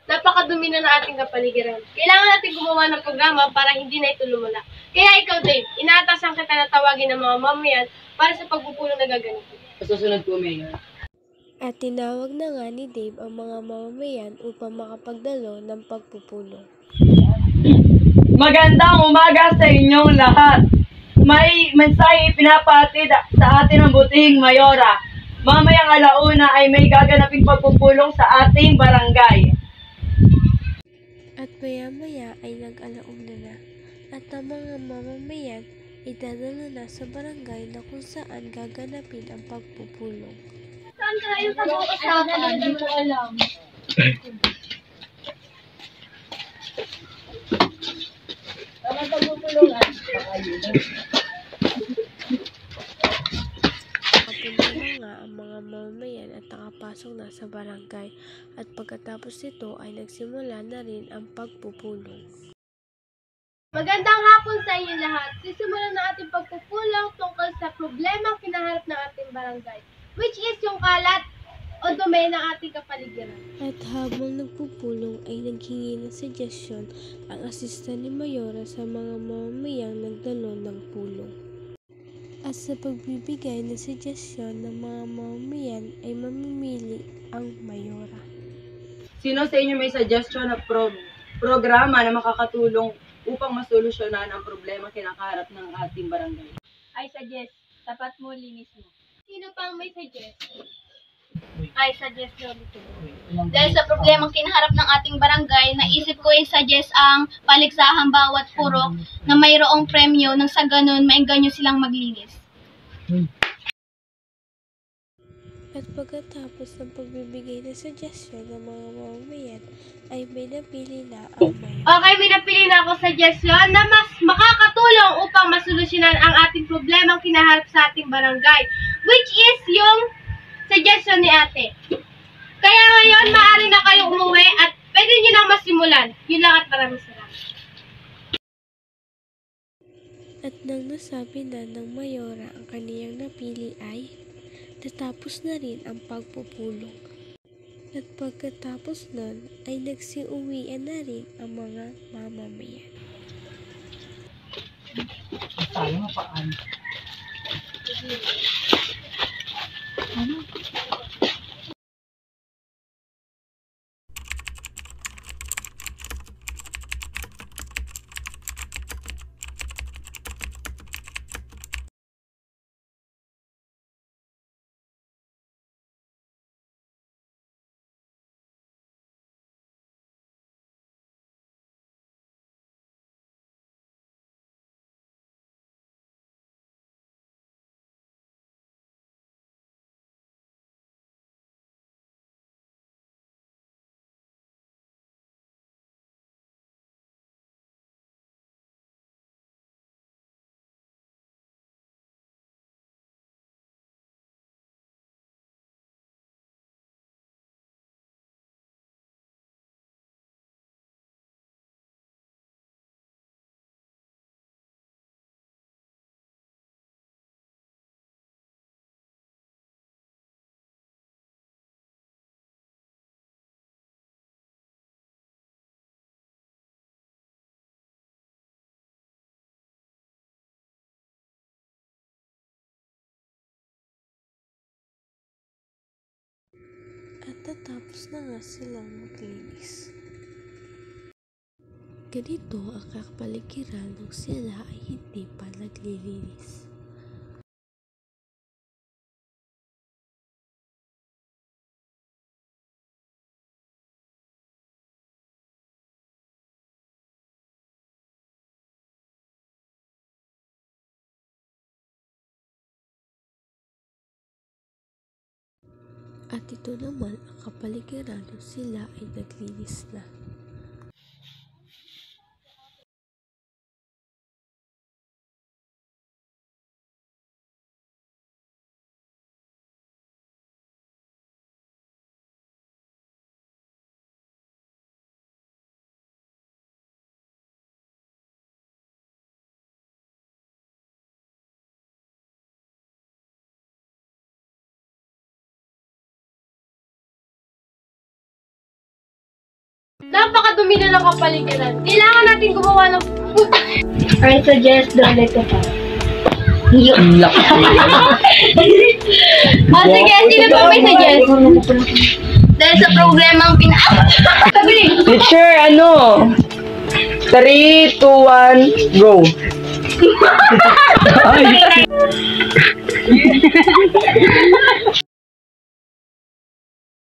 Napakadumi na ng ating kapaligiran. Kailangan natin gumawa ng programa para hindi na ito lumala. Kaya ikaw, Dave, inaatasan kita na tawagin ng mga mamayan para sa pagpupulong na gaganito. Susunod po, Mayor. At tinawag na nga ni Dave ang mga mamamayan upang makapagdalo ng pagpupulong. Magandang umaga sa inyong lahat. May mensahe ipinapatid sa atin ng butihing Mayora. Mamayang alauna ay may gaganaping pagpupulong sa ating barangay. At maya-maya ay nag-alauna na. At ang mga mamamayan ay dadala na sa barangay na kung saan gaganapin ang pagpupulong. Saan kayo pag-uusapan? Hindi ko alam. Saan pagpupulungan? Papunta na nga ang mga mamamayan at nakapasok na sa barangay at pagkatapos nito ay nagsimula na rin ang pagpupulong. Magandang hapon sa inyo lahat. Sisimulan na ating pagpupulong tungkol sa problema kinaharap ng ating barangay, which is yung kalat o dumi ng ating kapaligiran. At habang nagpupulong ay naghingi ng suggestion ang asistan ni Mayora sa mga mamamayang nagdalo ng pulong. At sa pagbibigay ng suggestion ng mga mamamayan ay mamimili ang Mayora. Sino sa inyo may suggestion na programa na makakatulong upang masolusyonan ang problema kinakaharap ng ating barangay? I suggest, tapat mo, linis mo. Sino pang may suggest? I suggest dito. Dahil sa problemang kinaharap ng ating barangay, naisip ko i-suggest ang paliksahang bawat purok na mayroong premyo nang sa ganun maengganyo silang maglinis. At pagkatapos ng pagbibigay ng suggestion ng mga mamamayan ay may napili na ang Mayora. Okay, may napili na ako suggestion na mas makakatulong upang masolusyonan ang ating problemang kinaharap sa ating barangay, which is yung suggestion ni ate. Kaya ngayon, maaari na kayo umuwi at pwede nyo na masimulan. Yun lang at maraming salamat. At nang nasabi na ng Mayora ang kaniyang napili ay natapos na rin ang pagpupulong. At pagkatapos nun ay nagsiuwian na rin ang mga mamamayan. Sayang paan. At natapos na nga silang maglinis. Ganito ang kapaligiran nung sila ay hindi pa naglilinis. At ito naman ang kapaligiran nung sila ay naglinis na. Napakadumi na ng kapaligiran. Kailangan natin gumawa ng... I suggest ganito pa. Ang laki. O sige, sino pa may suggest? Dahil sa problemang Sabi! Teacher, ano? 3, 2, 1, go.